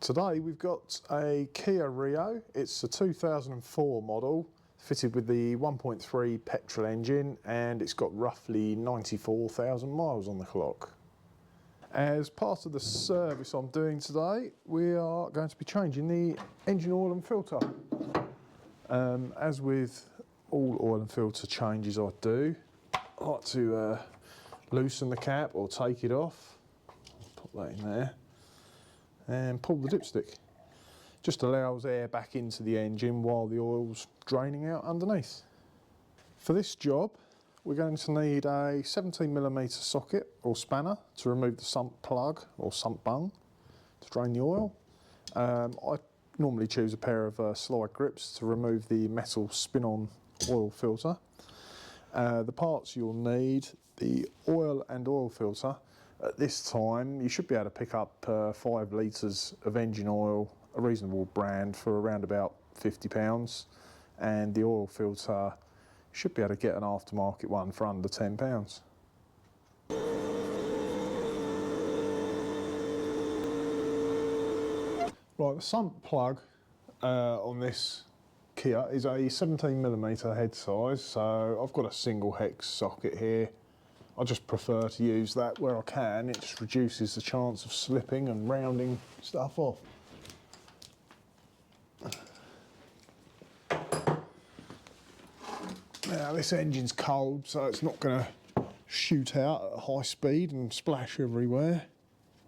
Today we've got a Kia Rio. It's a 2004 model, fitted with the 1.3 petrol engine, and it's got roughly 94,000 miles on the clock. As part of the service I'm doing today, we are going to be changing the engine oil and filter. As with all oil and filter changes I do, I like to loosen the cap or take it off. Put that in there and pull the dipstick. Just allows air back into the engine while the oil's draining out underneath. For this job we're going to need a 17mm socket or spanner to remove the sump plug or sump bung to drain the oil. I normally choose a pair of slide grips to remove the metal spin-on oil filter. The parts you'll need: the oil and oil filter. At this time you should be able to pick up 5 litres of engine oil, a reasonable brand, for around about £50, and the oil filter you should be able to get an aftermarket one for under £10. Right, the sump plug on this Kia is a 17mm head size, so I've got a single hex socket here. I just prefer to use that where I can. It just reduces the chance of slipping and rounding stuff off. Now this engine's cold, so it's not going to shoot out at a high speed and splash everywhere.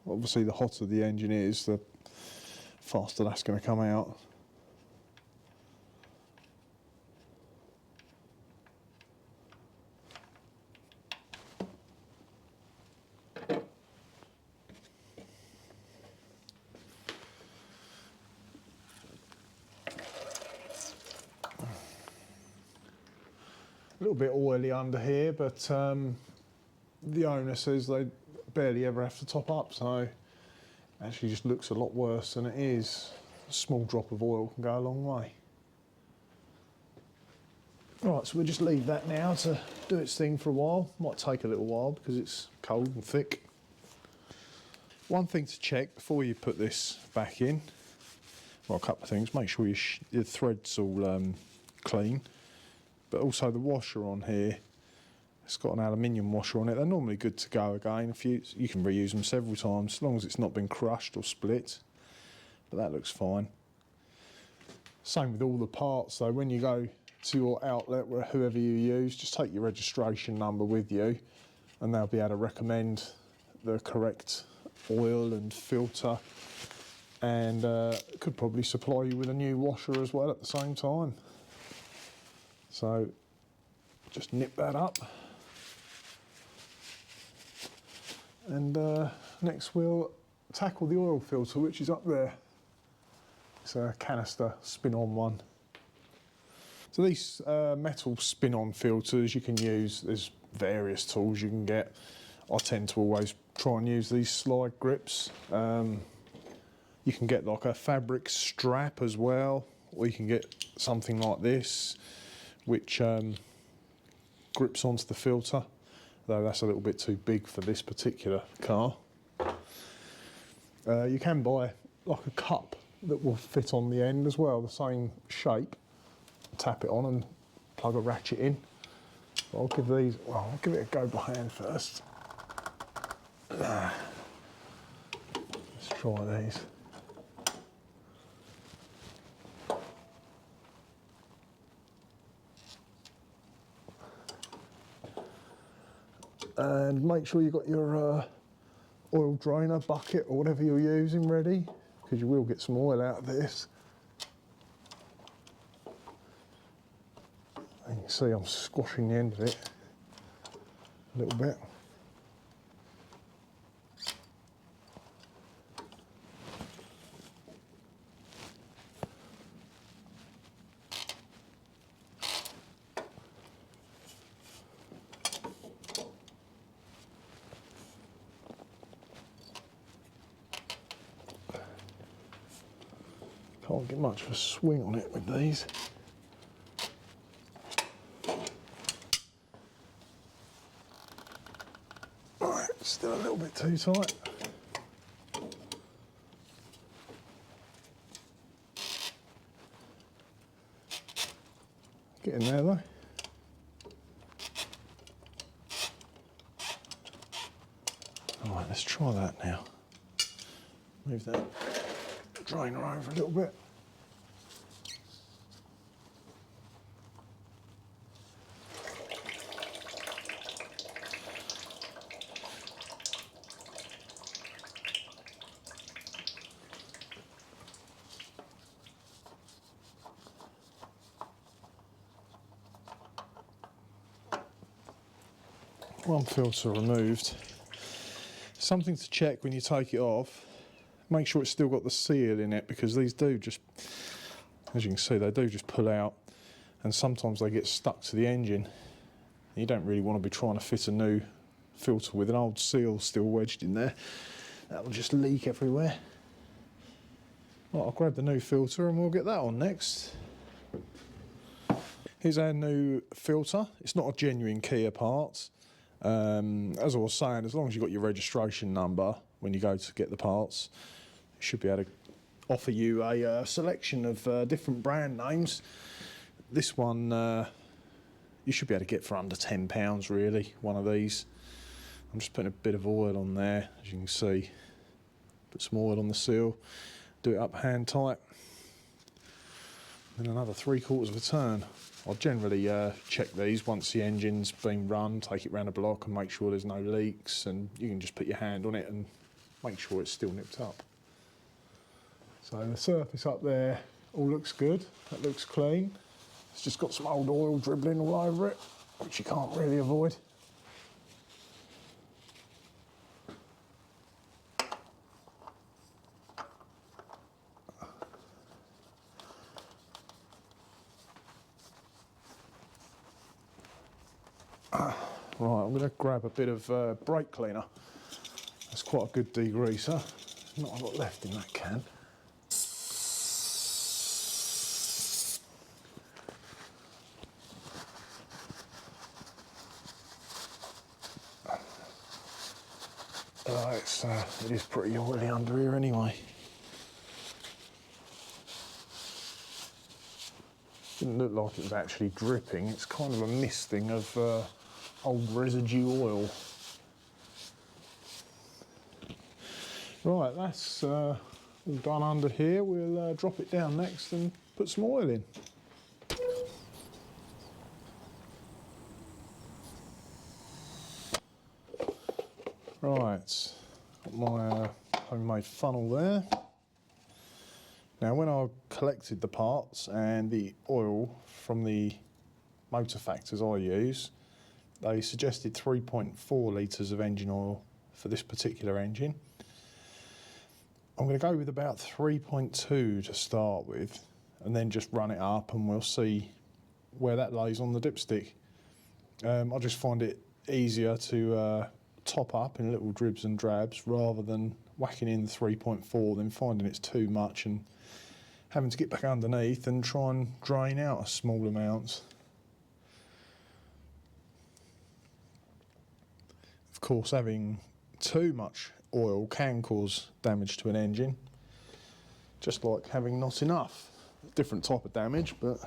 Obviously the hotter the engine is, the faster that's going to come out. A little bit oily under here, but the owner says they barely ever have to top up, so it actually just looks a lot worse than it is. A small drop of oil can go a long way. Right, so we'll just leave that now to do its thing for a while. Might take a little while because it's cold and thick. One thing to check before you put this back in, well, a couple of things: make sure your thread's all clean. But also the washer on here, it's got an aluminium washer on it. They're normally good to go again. You can reuse them several times as long as it's not been crushed or split. But that looks fine. Same with all the parts though. When you go to your outlet, whoever you use, just take your registration number with you and they'll be able to recommend the correct oil and filter, and could probably supply you with a new washer as well at the same time. So just nip that up, and next we'll tackle the oil filter, which is up there. It's a canister spin-on one. So these metal spin-on filters you can use, there's various tools you can get. I tend to always try and use these slide grips. You can get like a fabric strap as well, or you can get something like this which grips onto the filter, though that's a little bit too big for this particular car. You can buy like a cup that will fit on the end as well, the same shape. Tap it on and plug a ratchet in. I'll give it a go by hand first. Let's try these. And make sure you've got your oil drainer bucket or whatever you're using ready, because you will get some oil out of this. And you can see I'm squashing the end of it a little bit. Can't get much of a swing on it with these. Right, still a little bit too tight. in there though. Alright, let's try that now. Move that drainer over a little bit. One filter removed. Something to check when you take it off, make sure it's still got the seal in it, because these do just, as you can see, they do just pull out, and sometimes they get stuck to the engine. You don't really want to be trying to fit a new filter with an old seal still wedged in there. That will just leak everywhere. Right, I'll grab the new filter and we'll get that on next. Here's our new filter. It's not a genuine Kia part. As I was saying, as long as you've got your registration number when you go to get the parts, it should be able to offer you a selection of different brand names. This one you should be able to get for under £10 really, one of these. I'm just putting a bit of oil on there, as you can see. Put some oil on the seal, do it up hand tight, then another 3/4 of a turn. I'll generally check these once the engine's been run, take it round the block and make sure there's no leaks, and you can just put your hand on it and make sure it's still nipped up. So the surface up there all looks good, that looks clean. It's just got some old oil dribbling all over it, which you can't really avoid. Right, I'm going to grab a bit of brake cleaner. That's quite a good degreaser. Not a lot left in that can. It is pretty oily under here anyway. Didn't look like it was actually dripping. It's kind of a misting of old residue oil. Right, that's all done under here. We'll drop it down next and put some oil in. Right, got my homemade funnel there. Now, when I collected the parts and the oil from the motor factors I use, they suggested 3.4 litres of engine oil for this particular engine. I'm going to go with about 3.2 to start with, and then just run it up and we'll see where that lays on the dipstick. I just find it easier to top up in little dribs and drabs rather than whacking in the 3.4, then finding it's too much and having to get back underneath and try and drain out a small amount. Of course, having too much oil can cause damage to an engine, just like having not enough. Different type of damage, but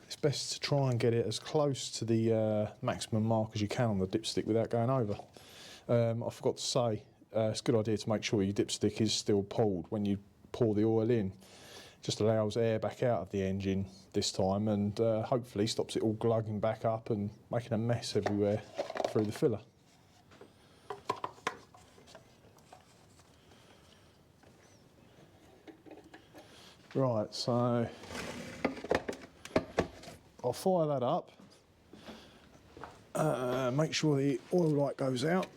it's best to try and get it as close to the maximum mark as you can on the dipstick without going over. I forgot to say, it's a good idea to make sure your dipstick is still pulled when you pour the oil in. It just allows air back out of the engine this time, and hopefully stops it all glugging back up and making a mess everywhere through the filler. Right, so I'll fire that up, make sure the oil light goes out.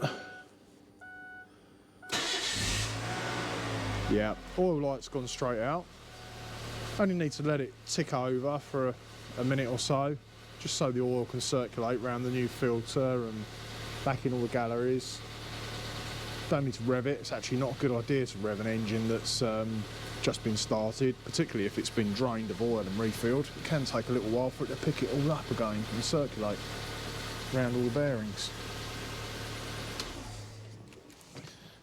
Yeah, oil light's gone straight out. Only need to let it tick over for a minute or so, just so the oil can circulate around the new filter and back in all the galleries. Don't need to rev it. It's actually not a good idea to rev an engine that's just been started, particularly if it's been drained of oil and refilled. It can take a little while for it to pick it all up again and circulate around all the bearings.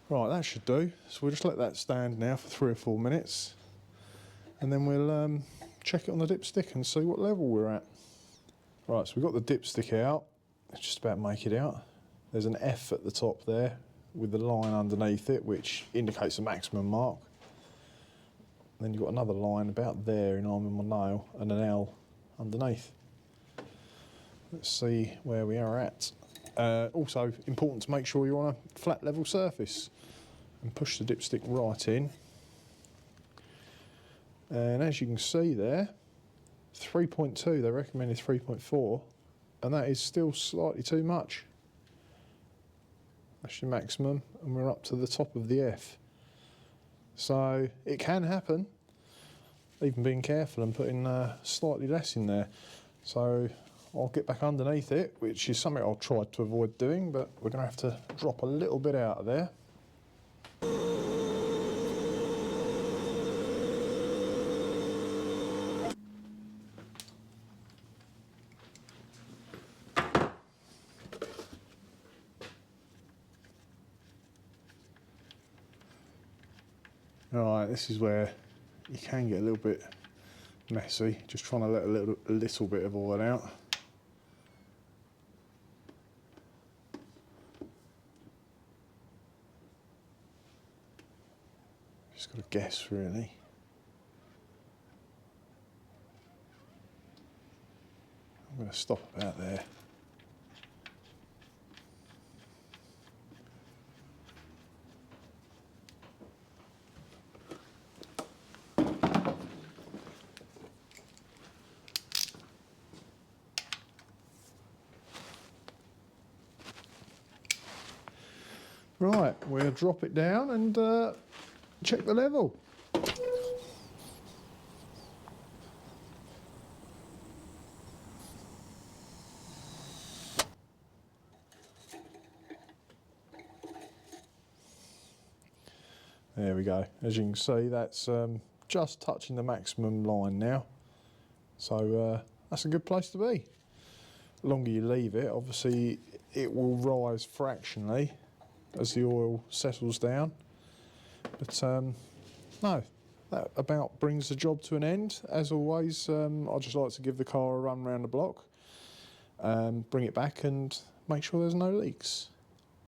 Right, that should do. So we'll just let that stand now for 3 or 4 minutes, and then we'll check it on the dipstick and see what level we're at. Right, so we've got the dipstick out. Let's just about make it out. There's an F at the top there with the line underneath it, which indicates the maximum mark. Then you've got another line about there in line with my nail and an L underneath. Let's see where we are at. Also important to make sure you're on a flat level surface and push the dipstick right in. And as you can see there, 3.2, they recommended 3.4, and that is still slightly too much. That's your maximum, and we're up to the top of the F. So it can happen, even being careful and putting slightly less in there. So I'll get back underneath it, which is something I'll try to avoid doing, but we're going to have to drop a little bit out of there. Alright, this is where you can get a little bit messy, just trying to let a little bit of oil out. Just got to guess really. I'm going to stop about there. Right, we'll drop it down and check the level. There we go. As you can see, that's just touching the maximum line now. So that's a good place to be. The longer you leave it, obviously it will rise fractionally as the oil settles down. But no, that about brings the job to an end. As always, I just like to give the car a run around the block, bring it back and make sure there's no leaks.